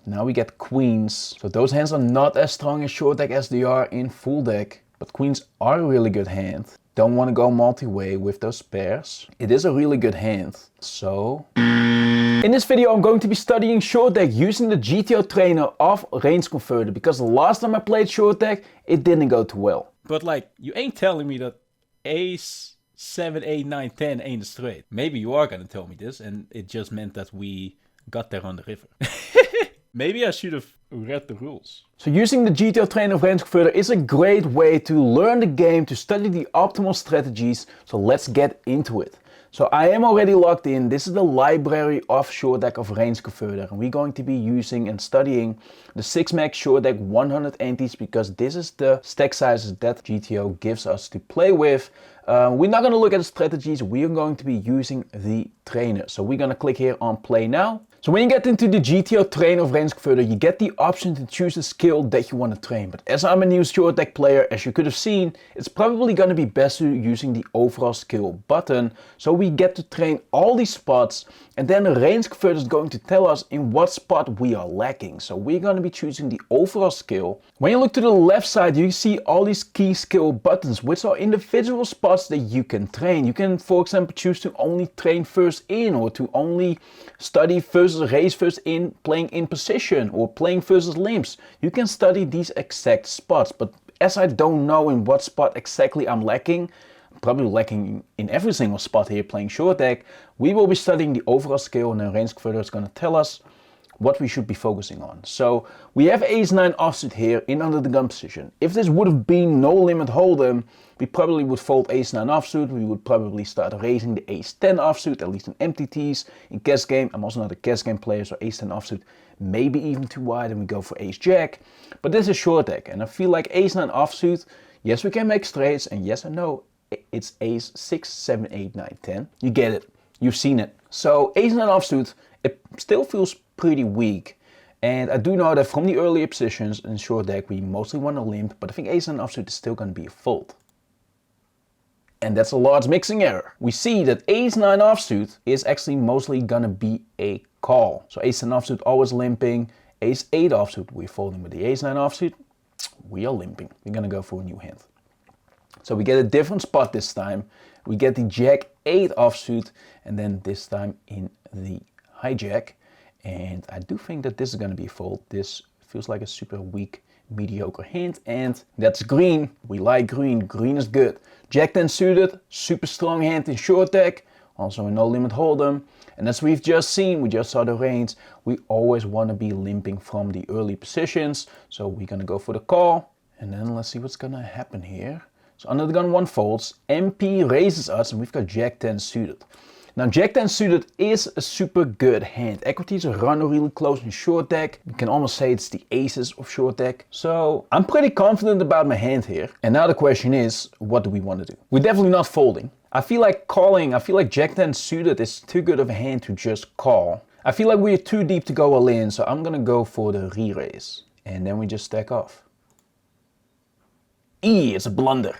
Now we get queens. So those hands are not as strong in short deck as they are in full deck. But queens are a really good hand. Don't want to go multi-way with those pairs. It is a really good hand. So in this video I'm going to be studying short deck using the GTO Trainer of RangeConverter, because the last time I played short deck it didn't go too well. But like, you ain't telling me that ace 7, 8, 9, 10 ain't straight. Maybe you are gonna tell me this and it just meant that we got there on the river. Maybe I should have read the rules. So using the GTO Trainer of RangeConverter is a great way to learn the game, to study the optimal strategies. So let's get into it. So I am already logged in. This is the library of short deck of RangeConverter, and we're going to be using and studying the 6-max short deck 100 antis, because this is the stack sizes that GTO gives us to play with. We're not going to look at the strategies, we are going to be using the trainer. So we're going to click here on play now. So when you get into the GTO Trainer of RangeConverter, you get the option to choose a skill that you want to train. But as I'm a new short deck player, as you could have seen, it's probably going to be best using the overall skill button. So we get to train all these spots, and then the RangeConverter is going to tell us in what spot we are lacking. So we're going to be choosing the overall skill. When you look to the left side, you see all these key skill buttons, which are individual spots that you can train. You can, for example, choose to only train first in, or to only study versus race first in, playing in position, or playing versus limps. You can study these exact spots, but as I don't know in what spot exactly I'm lacking, probably lacking in every single spot here playing short deck, we will be studying the overall skill, and the RangeConverter is going to tell us what we should be focusing on. So we have ace-9 offsuit here in under the gun position. If this would have been no limit hold'em, we probably would fold ace-9 offsuit. We would probably start raising the ace-10 offsuit, at least in MTTs. In cash game, I'm also not a cash game player, so ace-10 offsuit maybe even too wide, and we go for ace-jack. But this is short deck, and I feel like ace-9 offsuit, yes, we can make straights, and yes I know it's ace-6, 7, 8, 9, 10. You get it, you've seen it. So ace-9 offsuit, it still feels pretty weak. And I do know that from the earlier positions in short deck we mostly want to limp, but I think ace-9 offsuit is still going to be a fold. And that's a large mixing error. We see that ace-9 offsuit is actually mostly going to be a call. So ace-10 offsuit always limping, ace-8 offsuit we're folding, with the ace-9 offsuit we are limping. We're going to go for a new hand. So we get a different spot this time. We get the jack-8 offsuit, and then this time in the hijack. And I do think that this is going to be a fold. This feels like a super weak, mediocre hand, and that's green. We like green. Green is good. Jack-10 suited, super strong hand in short deck, also in no limit hold'em. And as we've just seen, we just saw the range, we always want to be limping from the early positions. So we're going to go for the call, and then let's see what's going to happen here. So under the gun 1 folds, MP raises us, and we've got Jack-10 suited. Now Jack-10 suited is a super good hand. Equities run really close in short deck. You can almost say it's the aces of short deck. So I'm pretty confident about my hand here. And now the question is, what do we want to do? We're definitely not folding. I feel like calling, I feel like Jack-10 suited is too good of a hand to just call. I feel like we're too deep to go all in, so I'm gonna go for the re-raise. And then we just stack off. It's a blunder.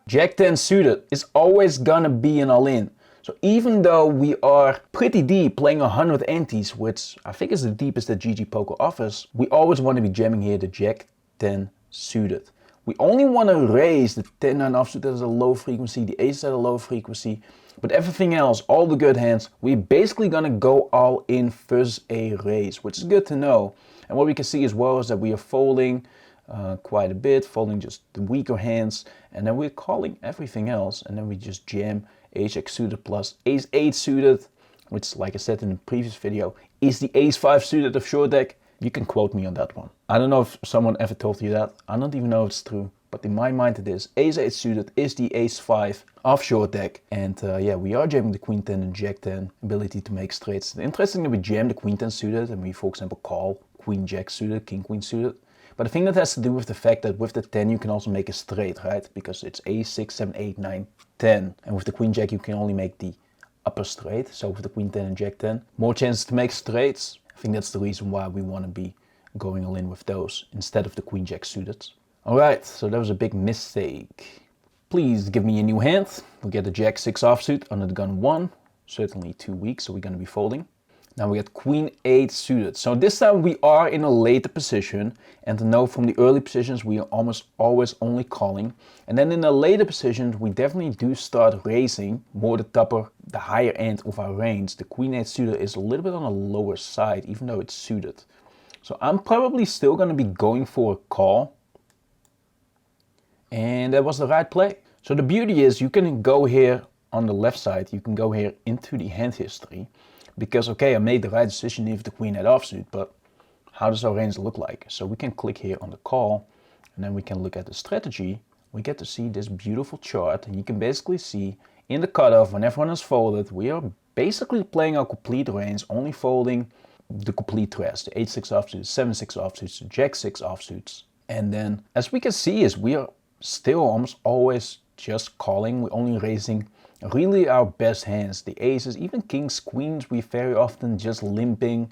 Jack-10 suited is always gonna be an all-in. So even though we are pretty deep, playing 100 antis, which I think is the deepest that GG Poker offers, we always want to be jamming here the Jack-10 suited. We only want to raise the 10-9 offsuit that is a low frequency, the ace at a low frequency, but everything else, all the good hands, we're basically gonna go all in versus a raise, which is good to know. And what we can see as well is that we are folding quite a bit, folding just the weaker hands, and then we're calling everything else, and then we just jam ace-X suited plus ace-8 suited, which, like I said in the previous video, is the ace-5 suited of short deck. You can quote me on that one. I don't know if someone ever told you that. I don't even know if it's true, but in my mind it is. Ace-8 suited is the ace-5 of short deck. And yeah, we are jamming the queen-10 and jack-10, ability to make straights. It's interesting that we jam the queen-10 suited and we, for example, call queen-jack suited, king-queen suited. But I think that has to do with the fact that with the 10 you can also make a straight, right? Because it's ace-6, 7, 8, 9, 10. And with the queen-jack you can only make the upper straight. So with the queen-10 and jack-10, more chances to make straights. I think that's the reason why we want to be going all in with those instead of the queen-jack suited. Alright, so that was a big mistake. Please give me a new hand. We get the jack-6 offsuit under the gun 1. Certainly too weak, so we're going to be folding. Now we get queen 8 suited. So this time we are in a later position, and to know from the early positions we are almost always only calling. And then in the later positions we definitely do start raising more the higher end of our range. The queen 8 suited is a little bit on the lower side even though it's suited. So I'm probably still going to be going for a call. And that was the right play. So the beauty is you can go here on the left side, you can go here into the hand history. Because okay, I made the right decision with the queen 8 offsuit, but how does our range look like? So we can click here on the call, and then we can look at the strategy. We get to see this beautiful chart, and you can basically see in the cutoff when everyone is folded, we are basically playing our complete range, only folding the complete trash, the 8-6 offsuits, 7-6 offsuits, the Jack-6 offsuits. And then as we can see is we are still almost always just calling. We're only raising really our best hands, the aces, even kings, queens, we very often just limping.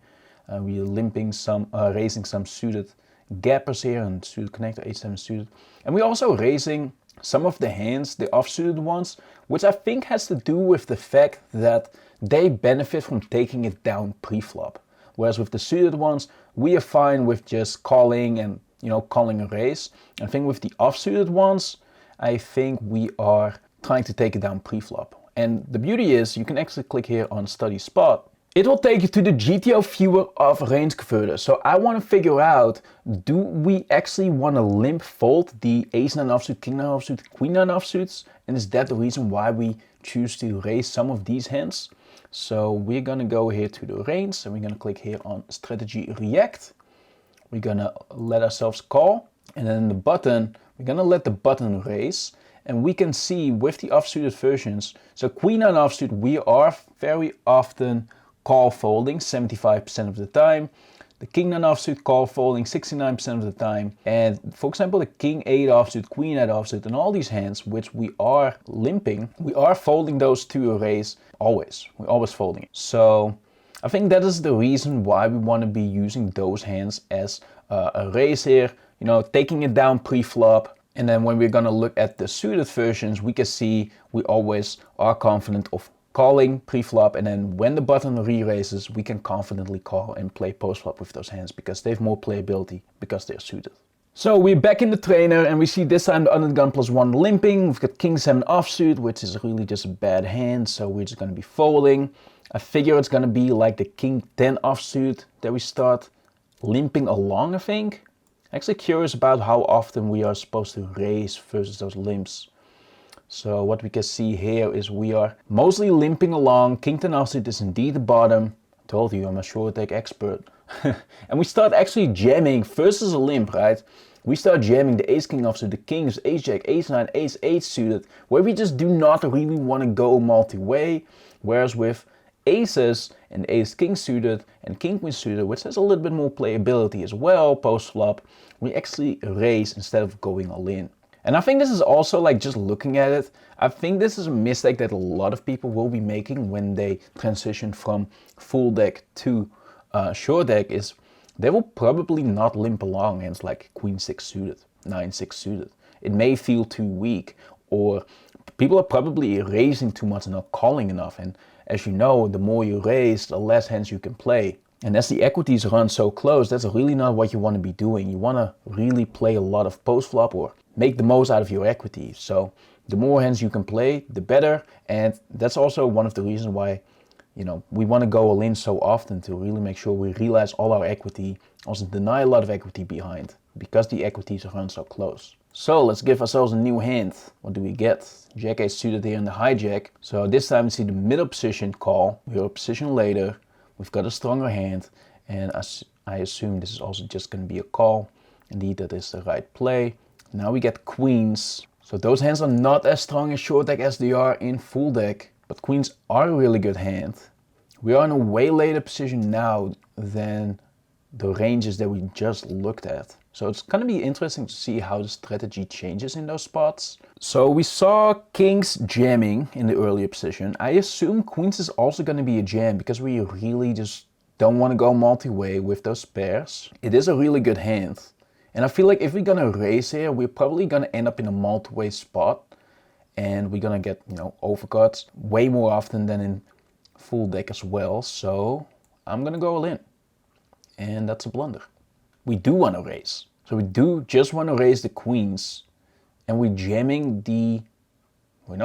We're limping some, raising some suited gappers here and suited connector, 8-7 suited. And we're also raising some of the hands, the off-suited ones, which I think has to do with the fact that they benefit from taking it down pre-flop. Whereas with the suited ones, we are fine with just calling and, calling a raise. I think with the off-suited ones, I think we are trying to take it down pre-flop. And the beauty is you can actually click here on study spot. It will take you to the GTO viewer of RangeConverter. So I want to figure out, do we actually want to limp fold the ace-9 offsuit, king-9 offsuit, queen-9 offsuits? And is that the reason why we choose to raise some of these hands? So we're going to go here to the range and we're going to click here on strategy react. We're going to let ourselves call, and then the button, we're going to let the button raise. And we can see with the offsuited versions, so queen 9 offsuit, we are very often call folding 75% of the time. The king 9 offsuit call folding 69% of the time. And for example, the king 8 offsuit, queen 8 offsuit, and all these hands which we are limping, we are folding those to a raise always. We're always folding it. So I think that is the reason why we want to be using those hands as a raise here, taking it down pre-flop. And then when we're going to look at the suited versions, we can see we always are confident of calling pre-flop, and then when the button re-raises, we can confidently call and play post-flop with those hands because they have more playability because they're suited. So we're back in the trainer and we see this time the under the gun +1 limping. We've got king 7 offsuit, which is really just a bad hand, so we're just going to be folding. I figure it's going to be like the king 10 offsuit that we start limping along, I think. Actually curious about how often we are supposed to raise versus those limps. So what we can see here is we are mostly limping along. King 10 offsuit is indeed the bottom. I told you I'm a short deck expert. And we start actually jamming versus a limp, right? We start jamming the ace king offsuit, the kings, ace jack, ace 9, ace 8 suited, where we just do not really want to go multi-way. Whereas with aces and ace king suited and king queen suited, which has a little bit more playability as well post flop, we actually raise instead of going all in. And I think this is also, like, just looking at it, I think this is a mistake that a lot of people will be making when they transition from full deck to short deck, is they will probably not limp along against like queen 6 suited, 9-6 suited. It may feel too weak, or people are probably raising too much and not calling enough. And as you know, the more you raise, the less hands you can play. And as the equities run so close, that's really not what you want to be doing. You want to really play a lot of post-flop or make the most out of your equity. So the more hands you can play, the better. And that's also one of the reasons why, we want to go all in so often, to really make sure we realize all our equity, also deny a lot of equity behind, because the equities run so close. So let's give ourselves a new hand. What do we get? Jack 8 suited here in the hijack. So this time we see the middle position call. We're a position later. We've got a stronger hand. And I assume this is also just going to be a call. Indeed, that is the right play. Now we get queens. So those hands are not as strong in short deck as they are in full deck. But queens are a really good hand. We are in a way later position now than the ranges that we just looked at. So it's going to be interesting to see how the strategy changes in those spots. So we saw kings jamming in the earlier position. I assume queens is also going to be a jam, because we really just don't want to go multi-way with those pairs. It is a really good hand. And I feel like if we're going to raise here, we're probably going to end up in a multi-way spot. And we're going to get, overcuts way more often than in full deck as well. So I'm gonna go all in. And that's a blunder. We do want to raise. So we do just want to raise the queens. And we're not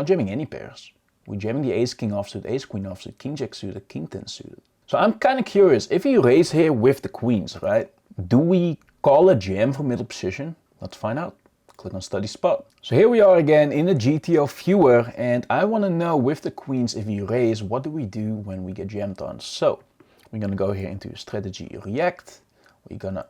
jamming any pairs. We're jamming the ace king offsuit, ace queen offsuit, king jack suited, king 10 suited. So I'm kind of curious, if you raise here with the queens, right? Do we call a jam for middle position? Let's find out. Click on study spot. So here we are again in the GTO viewer, and I want to know with the queens, if you raise, what do we do when we get jammed on? So we're going to go here into strategy react. We're going to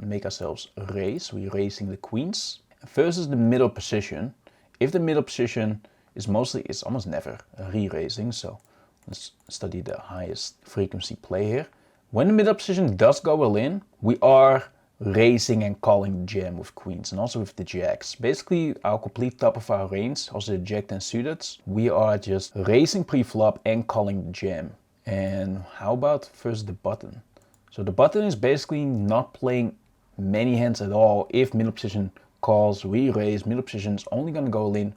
make ourselves raise. We're raising the queens versus the middle position. If the middle position is it's almost never re-raising. So let's study the highest frequency play here. When the middle position does go all in, we are raising and calling the jam with queens and also with the jacks. Basically our complete top of our range, also the jack 10 suited, we are just raising pre-flop and calling the jam. And how about versus the button? So the button is basically not playing many hands at all. If middle position calls, we raise, middle position is only going to go in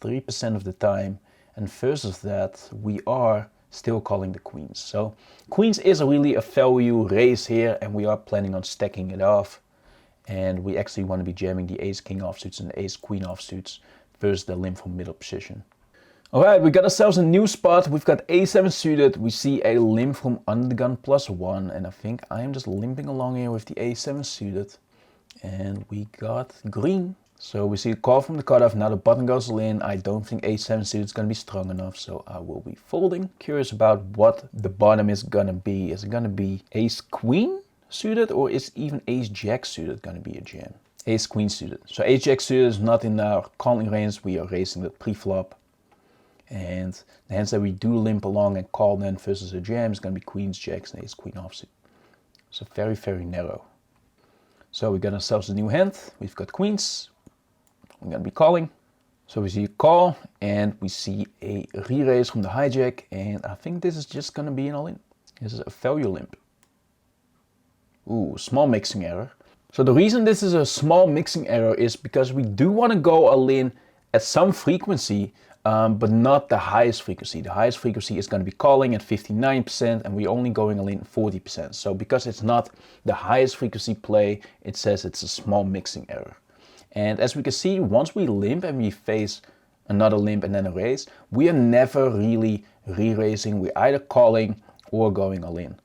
3% of the time. And versus that, we are still calling the queens. So queens is really a value raise here, and we are planning on stacking it off. And we actually want to be jamming the ace king offsuits and the ace queen offsuits versus the limp from middle position. Alright, we got ourselves a new spot. We've got a7 suited. We see a limp from under the gun +1, and I think I am just limping along here with the a7 suited. And we got green. So we see a call from the cutoff. Now the button goes all in. I don't think a7 suited is going to be strong enough, so I will be folding. Curious about what the bottom is going to be. Is it going to be ace queen suited, or is even ace jack suited going to be a jam? Ace queen suited. So ace jack suited is not in our calling range. We are raising the pre-flop. And the hands that we do limp along and call then versus a jam is going to be queens, jacks, and ace queen offsuit. So very, very narrow. So we got ourselves a new hand. We've got queens. We're going to be calling. So we see a call and we see a re-raise from the hijack. And I think this is just going to be an all-in. This is a value limp. Ooh, small mixing error. So the reason this is a small mixing error is because we do want to go all-in at some frequency, but not the highest frequency. The highest frequency is going to be calling at 59% and we're only going all in 40%. So because it's not the highest frequency play, it says it's a small mixing error. And as we can see, once we limp and we face another limp and then a raise, we are never really re-raising. We're either calling or going all in.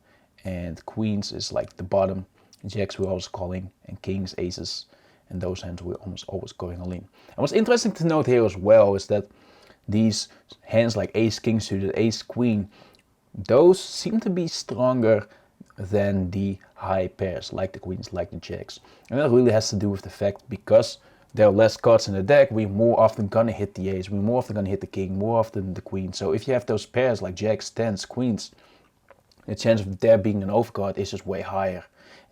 And queens is like the bottom, jacks we're always calling, and kings, aces, and those hands we're almost always going all in. And what's interesting to note here as well is that these hands like ace king suited, ace queen, those seem to be stronger than the high pairs, like the queens, like the jacks. And that really has to do with the fact because there are less cards in the deck, we're more often gonna hit the ace, we're more often gonna hit the king, more often the queen. So if you have those pairs like jacks, tens, queens, the chance of there being an overcard is just way higher.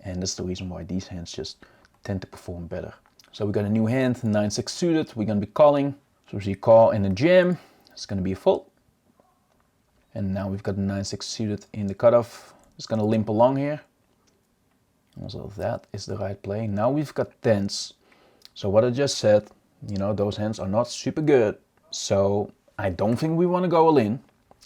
And that's the reason why these hands just tend to perform better. So we got a new hand, 9-6 suited, we're gonna be calling. So we see call and a jam, it's gonna be a fold. And now we've got the 9-6 suited in the cutoff. It's gonna limp along here. Also that is the right play. Now we've got tens. So what I just said, you know, those hands are not super good. So I don't think we wanna go all in,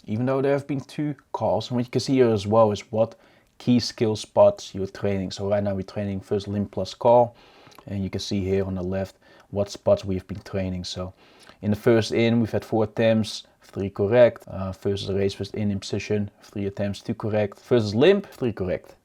even though there have been 2 calls. And what you can see here as well is what key skill spots you're training. So right now we're training first limp plus call. And you can see here on the left what spots we've been training. So in the first in, we've had 4 attempts, 3 correct. Versus raise first in position, 3 attempts, 2 correct. Versus limp, 3 correct.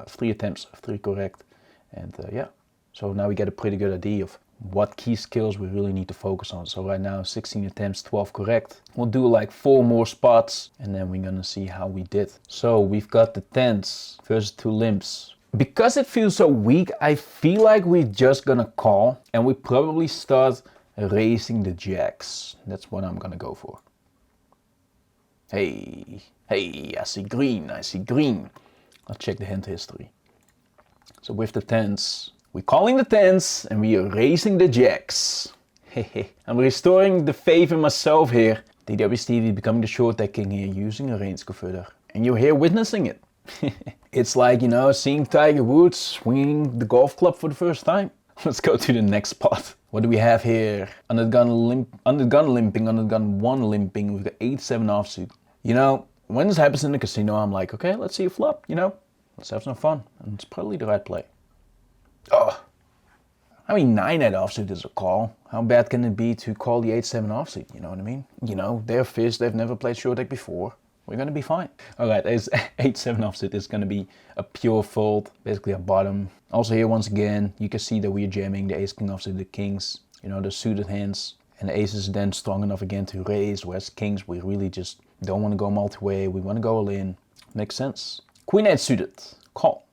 3 attempts, 3 correct. And yeah, so now we get a pretty good idea of what key skills we really need to focus on. So right now, 16 attempts, 12 correct. We'll do like 4 more spots and then we're gonna see how we did. So we've got the tens versus 2 limps. Because it feels so weak, I feel like we're just gonna call and we probably start raising the jacks. That's what I'm gonna go for. Hey, I see green, I see green. Let's check the hand history. So with the tens, we're calling the tens and we are raising the jacks. I'm restoring the faith in myself here. DWstevie becoming the short deck king here using a RangeConverter. And you're here witnessing it. It's like, you know, seeing Tiger Woods swinging the golf club for the first time. Let's go to the next spot. What do we have here? Under the gun limping, under the gun 1 limping. We've got 8-7 offsuit. You know, when this happens in the casino, I'm like, okay, let's see a flop, you know, let's have some fun. And it's probably the right play. Oh, I mean, 9 at offsuit is a call. How bad can it be to call the 8-7 offsuit, you know what I mean? You know, they're fish, they've never played short deck before. We're gonna be fine. All right, 8-7 offsuit is gonna be a pure fold, basically a bottom. Also here, once again, you can see that we're jamming the ace-king offsuit, the kings, you know, the suited hands. And the ace is then strong enough again to raise, whereas kings, we really just don't want to go multi-way. We want to go all in. Makes sense. Queen 8 suited, call.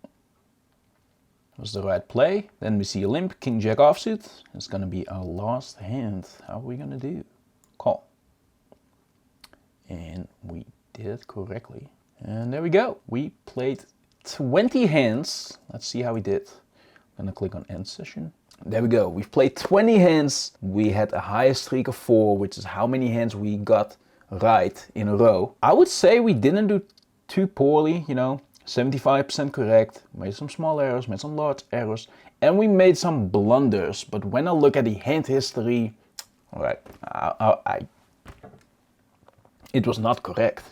Was the right play. Then we see a limp, king jack offsuit. It's gonna be our last hand. How are we gonna do? Call. And we did it correctly. And there we go. We played 20 hands. Let's see how we did. I'm gonna click on end session. There we go. We've played 20 hands. We had a high streak of 4, which is how many hands we got right in a row. I would say we didn't do too poorly, you know. 75% correct, made some small errors, made some large errors, and we made some blunders. But when I look at the hand history, all right, it was not correct.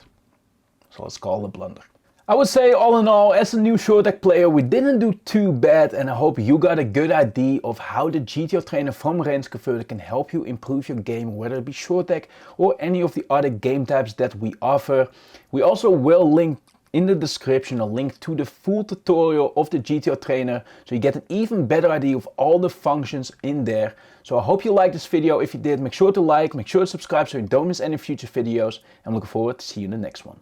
So let's call it a blunder. I would say all in all, as a new short deck player, we didn't do too bad, and I hope you got a good idea of how the GTO Trainer from RangeConverter can help you improve your game, whether it be short deck or any of the other game types that we offer. We also will link in the description a link to the full tutorial of the GTO Trainer, so you get an even better idea of all the functions in there. So I hope you liked this video. If you did, make sure to like, make sure to subscribe so you don't miss any future videos. I'm looking forward to see you in the next one.